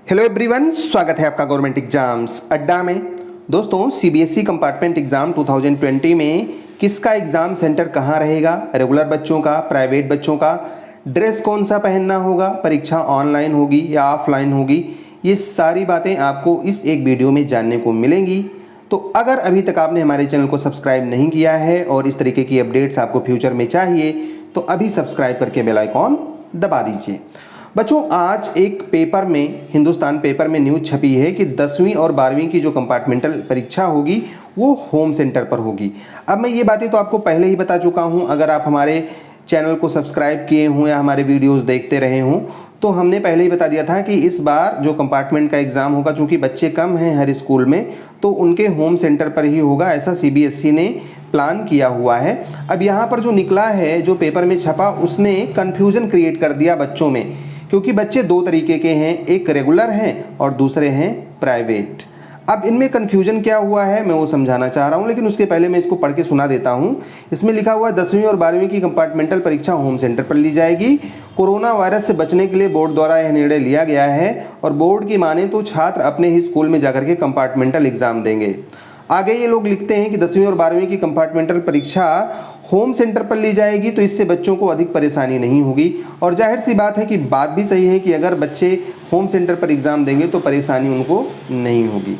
Hello everyone, स्वागत है आपका गवर्नमेंट एग्जाम्स अड्डा में। दोस्तों, सीबीएसई कंपार्टमेंट एग्जाम 2020 में किसका एग्जाम सेंटर कहाँ रहेगा, रेगुलर बच्चों का, प्राइवेट बच्चों का, ड्रेस कौन सा पहनना होगा, परीक्षा ऑनलाइन होगी या ऑफलाइन होगी, ये सारी बातें आपको इस एक वीडियो में जानने को मिलेंगी। तो अगर अभी तक आपने हमारे चैनल को सब्सक्राइब नहीं किया है और इस तरीके की अपडेट्स आपको फ्यूचर में चाहिए तो अभी सब्सक्राइब करके बेल आइकॉन दबा दीजिए। बच्चों, आज एक पेपर में, हिंदुस्तान पेपर में न्यूज़ छपी है कि 10वीं और 12वीं की जो कंपार्टमेंटल परीक्षा होगी वो होम सेंटर पर होगी। अब मैं ये बातें तो आपको पहले ही बता चुका हूँ, अगर आप हमारे चैनल को सब्सक्राइब किए हों या हमारे वीडियोस देखते रहे हों तो हमने पहले ही बता दिया था कि इस बार जो कंपार्टमेंट का एग्ज़ाम होगा, चूँकि बच्चे कम हैं हर स्कूल में, तो उनके होम सेंटर पर ही होगा, ऐसा सीबीएसई ने प्लान किया हुआ है। अब यहाँ पर जो निकला है, जो पेपर में छपा, उसने कन्फ्यूज़न क्रिएट कर दिया बच्चों में, क्योंकि बच्चे दो तरीके के हैं, एक रेगुलर हैं और दूसरे हैं प्राइवेट। अब इनमें कन्फ्यूजन क्या हुआ है मैं वो समझाना चाह रहा हूँ, लेकिन उसके पहले मैं इसको पढ़ के सुना देता हूँ। इसमें लिखा हुआ है 10वीं और 12वीं की कंपार्टमेंटल परीक्षा होम सेंटर पर ली जाएगी। कोरोना वायरस से बचने के लिए बोर्ड द्वारा यह निर्णय लिया गया है और बोर्ड की माने तो छात्र अपने ही स्कूल में जाकर के कंपार्टमेंटल एग्जाम देंगे। आगे ये लोग लिखते हैं कि 10वीं और 12वीं की कंपार्टमेंटल परीक्षा होम सेंटर पर ली जाएगी तो इससे बच्चों को अधिक परेशानी नहीं होगी। और जाहिर सी बात है कि बात भी सही है कि अगर बच्चे होम सेंटर पर एग्ज़ाम देंगे तो परेशानी उनको नहीं होगी।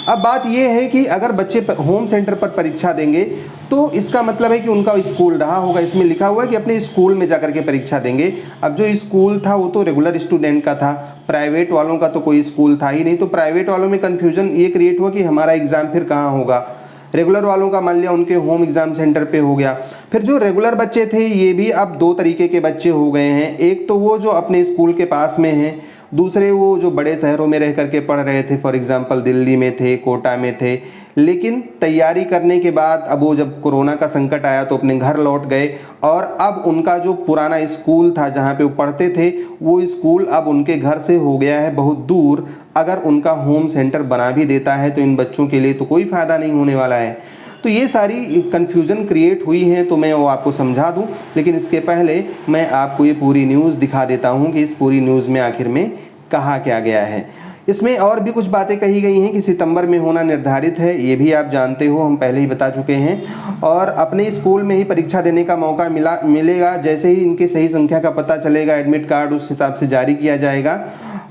अब बात यह है कि अगर बच्चे होम सेंटर पर परीक्षा देंगे तो इसका मतलब है कि उनका स्कूल रहा होगा। इसमें लिखा हुआ है कि अपने स्कूल में जाकर के परीक्षा देंगे। अब जो स्कूल था वो तो रेगुलर स्टूडेंट का था, प्राइवेट वालों का तो कोई स्कूल था ही नहीं, तो प्राइवेट वालों में कन्फ्यूजन ये क्रिएट हुआ कि हमारा एग्ज़ाम फिर कहाँ होगा। रेगुलर वालों का मान लिया उनके होम एग्ज़ाम सेंटर पे हो गया। फिर जो रेगुलर बच्चे थे ये भी अब दो तरीके के बच्चे हो गए हैं, एक तो वो जो अपने स्कूल के पास में हैं, दूसरे वो जो बड़े शहरों में रह करके पढ़ रहे थे, फॉर एग्जांपल दिल्ली में थे, कोटा में थे, लेकिन तैयारी करने के बाद अब वो जब कोरोना का संकट आया तो अपने घर लौट गए और अब उनका जो पुराना स्कूल था जहाँ पे वो पढ़ते थे वो स्कूल अब उनके घर से हो गया है बहुत दूर। अगर उनका होम सेंटर बना भी देता है तो इन बच्चों के लिए तो कोई फ़ायदा नहीं होने वाला है। तो ये सारी कन्फ्यूज़न क्रिएट हुई है तो मैं वो आपको समझा दूं, लेकिन इसके पहले मैं आपको ये पूरी न्यूज़ दिखा देता हूं कि इस पूरी न्यूज़ में आखिर में कहा क्या गया है। इसमें और भी कुछ बातें कही गई हैं कि सितंबर में होना निर्धारित है, ये भी आप जानते हो, हम पहले ही बता चुके हैं। और अपने स्कूल में ही परीक्षा देने का मौका मिलेगा, जैसे ही इनकी सही संख्या का पता चलेगा एडमिट कार्ड उस हिसाब से जारी किया जाएगा।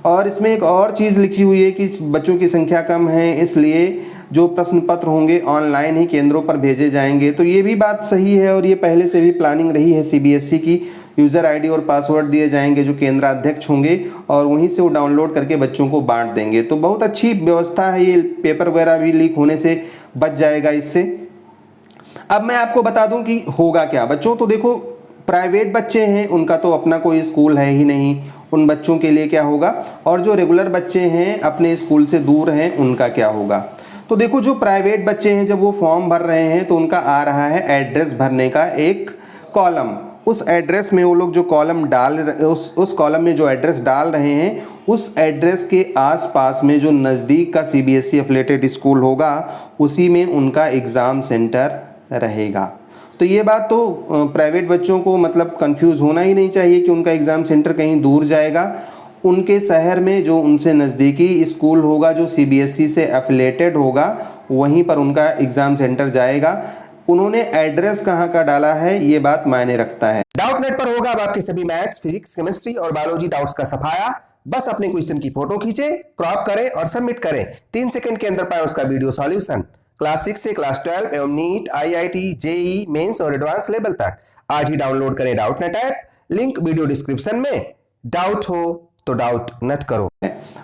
और इसमें एक और चीज़ लिखी हुई है कि बच्चों की संख्या कम है इसलिए जो प्रश्न पत्र होंगे ऑनलाइन ही केंद्रों पर भेजे जाएंगे, तो ये भी बात सही है और ये पहले से भी प्लानिंग रही है सीबीएसई की। यूज़र आईडी और पासवर्ड दिए जाएंगे जो केंद्राध्यक्ष होंगे और वहीं से वो डाउनलोड करके बच्चों को बांट देंगे। तो बहुत अच्छी व्यवस्था है, ये पेपर वगैरह भी लीक होने से बच जाएगा इससे। अब मैं आपको बता दूं कि होगा क्या बच्चों। तो देखो, प्राइवेट बच्चे हैं उनका तो अपना कोई स्कूल है ही नहीं, उन बच्चों के लिए क्या होगा, और जो रेगुलर बच्चे हैं अपने स्कूल से दूर हैं उनका क्या होगा। तो देखो, जो प्राइवेट बच्चे हैं जब वो फॉर्म भर रहे हैं तो उनका आ रहा है एड्रेस भरने का एक कॉलम। उस एड्रेस में वो लोग जो कॉलम डाल उस कॉलम में जो एड्रेस डाल रहे हैं उस एड्रेस के आसपास में जो नज़दीक का सीबीएसई एफिलिएटेड स्कूल होगा उसी में उनका एग्ज़ाम सेंटर रहेगा। तो ये बात तो प्राइवेट बच्चों को मतलब कंफ्यूज होना ही नहीं चाहिए कि उनका एग्ज़ाम सेंटर कहीं दूर जाएगा। उनके शहर में जो उनसे नज़दीकी स्कूल होगा जो सीबीएसई से एफिलिएटेड होगा वहीं पर उनका एग्ज़ाम सेंटर जाएगा। उन्होंने एड्रेस कहाँ का डाला है ये बात मायने रखता है। डाउट नेट पर होगा अब आपके सभी मैथ्स, फिजिक्स, केमिस्ट्री और बायोलॉजी डाउट्स का सफाया। बस अपने क्वेश्चन की फोटो खींचे, क्रॉप करें और सबमिट करें। 3 सेकंड के अंदर पाएं उसका वीडियो सॉल्यूशन। क्लास 6 से क्लास 12 एवं नीट, आईआईटी, जेई मेंस और एडवांस लेवल तक आज ही डाउनलोड करें doubt net app, link video description में। डाउट हो तो डाउट नेट करो।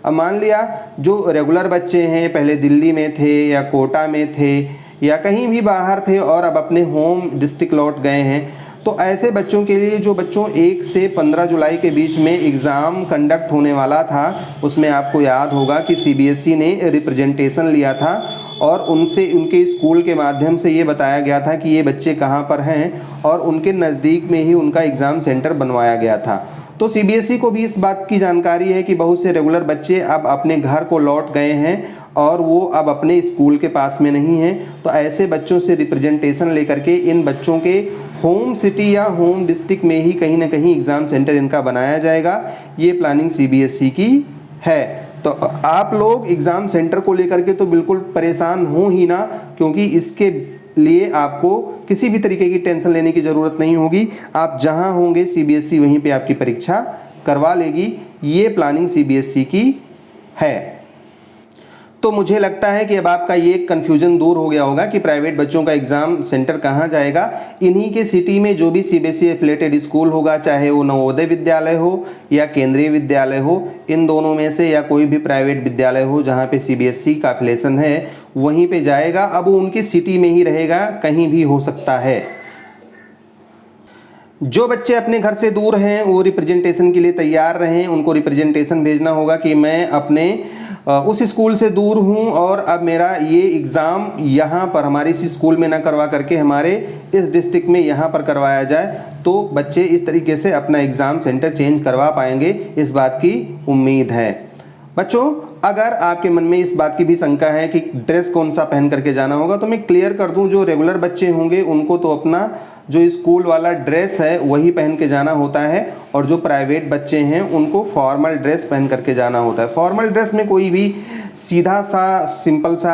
अब मान लिया जो रेगुलर बच्चे हैं पहले दिल्ली में थे या कोटा में थे या कहीं भी बाहर थे और अब अपने होम डिस्ट्रिक्ट लौट गए हैं, तो ऐसे बच्चों के लिए जो बच्चों 1 से 15 जुलाई के बीच में एग्ज़ाम कंडक्ट होने वाला था, उसमें आपको याद होगा कि सीबीएसई ने रिप्रेजेंटेशन लिया था और उनसे उनके स्कूल के माध्यम से ये बताया गया था कि ये बच्चे कहाँ पर हैं और उनके नज़दीक में ही उनका एग्ज़ाम सेंटर बनवाया गया था। तो सीबीएसई को भी इस बात की जानकारी है कि बहुत से रेगुलर बच्चे अब अपने घर को लौट गए हैं और वो अब अपने स्कूल के पास में नहीं हैं। तो ऐसे बच्चों से रिप्रेजेंटेशन लेकर के इन बच्चों के होम सिटी या होम डिस्ट्रिक्ट में ही कहीं ना कहीं एग्ज़ाम सेंटर इनका बनाया जाएगा। ये प्लानिंग सीबीएसई की है। तो आप लोग एग्ज़ाम सेंटर को लेकर के तो बिल्कुल परेशान हो ही ना, क्योंकि इसके लिए आपको किसी भी तरीके की टेंशन लेने की ज़रूरत नहीं होगी। आप जहां होंगे सीबीएसई वहीं पे आपकी परीक्षा करवा लेगी। ये प्लानिंग सीबीएसई की है। तो मुझे लगता है कि अब आपका ये कन्फ्यूजन दूर हो गया होगा कि प्राइवेट बच्चों का एग्ज़ाम सेंटर कहाँ जाएगा। इन्हीं के सिटी में जो भी सीबीएसई एफिलेटेड स्कूल होगा, चाहे वो नवोदय विद्यालय हो या केंद्रीय विद्यालय हो, इन दोनों में से या कोई भी प्राइवेट विद्यालय हो जहाँ पे सीबीएसई का एफिलेशन है, वहीं पे जाएगा। अब वो उनकी सिटी में ही रहेगा, कहीं भी हो सकता है। जो बच्चे अपने घर से दूर हैं वो रिप्रेजेंटेशन के लिए तैयार रहें। उनको रिप्रेजेंटेशन भेजना होगा कि मैं अपने उस स्कूल से दूर हूं और अब मेरा ये एग्ज़ाम यहाँ पर हमारे इस स्कूल में ना करवा करके हमारे इस डिस्ट्रिक्ट में यहाँ पर करवाया जाए। तो बच्चे इस तरीके से अपना एग्ज़ाम सेंटर चेंज करवा पाएंगे, इस बात की उम्मीद है। बच्चों, अगर आपके मन में इस बात की भी शंका है कि ड्रेस कौन सा पहन करके जाना होगा, तो मैं क्लियर कर दूं, जो रेगुलर बच्चे होंगे उनको तो अपना जो स्कूल वाला ड्रेस है वही पहन के जाना होता है, और जो प्राइवेट बच्चे हैं उनको फॉर्मल ड्रेस पहन करके जाना होता है। फॉर्मल ड्रेस में कोई भी सीधा सा सिंपल सा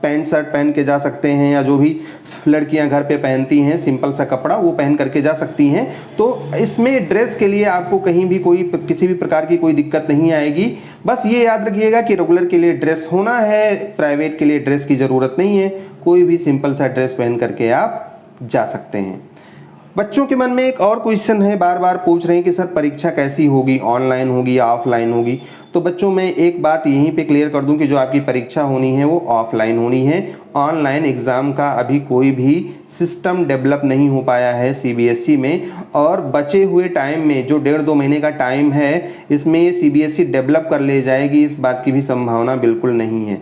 पैंट शर्ट पहन के जा सकते हैं, या जो भी लड़कियां घर पे पहनती हैं सिंपल सा कपड़ा वो पहन करके जा सकती हैं। तो इसमें ड्रेस के लिए आपको कहीं भी किसी भी प्रकार की कोई दिक्कत नहीं आएगी। बस ये याद रखिएगा कि रेगुलर के लिए ड्रेस होना है, प्राइवेट के लिए ड्रेस की ज़रूरत नहीं है। कोई भी सिंपल सा ड्रेस पहन करके आप जा सकते हैं। बच्चों के मन में एक और क्वेश्चन है, बार बार पूछ रहे हैं कि सर परीक्षा कैसी होगी, ऑनलाइन होगी या ऑफलाइन होगी। तो बच्चों, मैं एक बात यहीं पे क्लियर कर दूं कि जो आपकी परीक्षा होनी है वो ऑफलाइन होनी है। ऑनलाइन एग्ज़ाम का अभी कोई भी सिस्टम डेवलप नहीं हो पाया है सीबीएसई में, और बचे हुए टाइम में जो 1.5-2 महीने का टाइम है, इसमें ये सीबीएसई डेवलप कर ले जाएगी, इस बात की भी संभावना बिल्कुल नहीं है।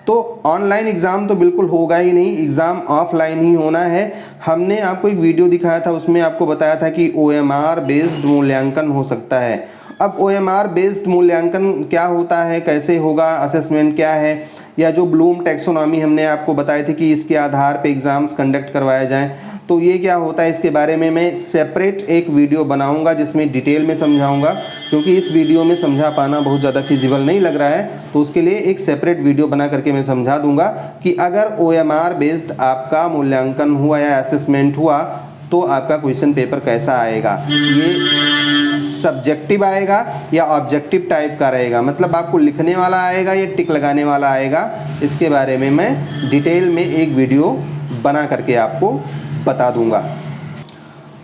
तो ऑनलाइन एग्ज़ाम तो बिल्कुल होगा ही नहीं, एग्ज़ाम ऑफलाइन ही होना है। हमने आपको एक वीडियो दिखाया था, उसमें आपको बताया था कि ओएमआर बेस्ड मूल्यांकन हो सकता है। अब ओएमआर बेस्ड मूल्यांकन क्या होता है, कैसे होगा, असेसमेंट क्या है, या जो ब्लूम टैक्सोनॉमी हमने आपको बताए थे कि इसके आधार पे एग्ज़ाम्स कंडक्ट करवाए जाएं, तो ये क्या होता है, इसके बारे में मैं सेपरेट एक वीडियो बनाऊंगा जिसमें डिटेल में समझाऊंगा, क्योंकि इस वीडियो में समझा पाना बहुत ज़्यादा फिजिबल नहीं लग रहा है। तो उसके लिए एक सेपरेट वीडियो बना करके मैं समझा दूंगा कि अगर ओएमआर बेस्ड आपका मूल्यांकन हुआ या असेसमेंट हुआ तो आपका क्वेश्चन पेपर कैसा आएगा। ये सब्जेक्टिव आएगा या ऑब्जेक्टिव टाइप का रहेगा, मतलब आपको लिखने वाला आएगा या टिक लगाने वाला आएगा, इसके बारे में मैं डिटेल में एक वीडियो बना करके आपको बता दूंगा।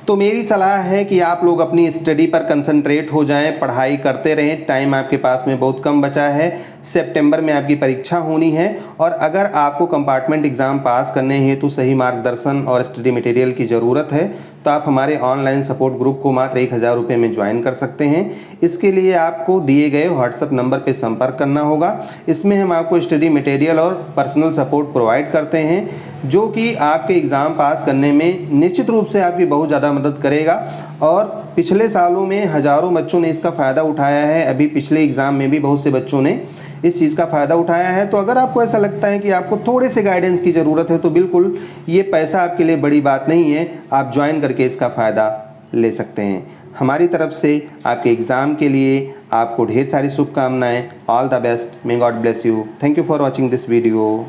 तो मेरी सलाह है कि आप लोग अपनी स्टडी पर कंसंट्रेट हो जाएं, पढ़ाई करते रहें। टाइम आपके पास में बहुत कम बचा है, सितंबर में आपकी परीक्षा होनी है, और अगर आपको कंपार्टमेंट एग्ज़ाम पास करने हेतु सही मार्गदर्शन और स्टडी मटेरियल की ज़रूरत है तो आप हमारे ऑनलाइन सपोर्ट ग्रुप को मात्र 1000 रुपये में ज्वाइन कर सकते हैं। इसके लिए आपको दिए गए व्हाट्सएप नंबर पर संपर्क करना होगा। इसमें हम आपको स्टडी मटेरियल और पर्सनल सपोर्ट प्रोवाइड करते हैं, जो कि आपके एग्ज़ाम पास करने में निश्चित रूप से आपकी बहुत ज़्यादा मदद करेगा। और पिछले सालों में हज़ारों बच्चों ने इसका फ़ायदा उठाया है, अभी पिछले एग्ज़ाम में भी बहुत से बच्चों ने इस चीज़ का फ़ायदा उठाया है। तो अगर आपको ऐसा लगता है कि आपको थोड़े से गाइडेंस की ज़रूरत है तो बिल्कुल ये पैसा आपके लिए बड़ी बात नहीं है, आप ज्वाइन करके इसका फ़ायदा ले सकते हैं। हमारी तरफ से आपके एग्ज़ाम के लिए आपको ढेर सारी शुभकामनाएं। All the best, may God bless you. Thank you for watching this video.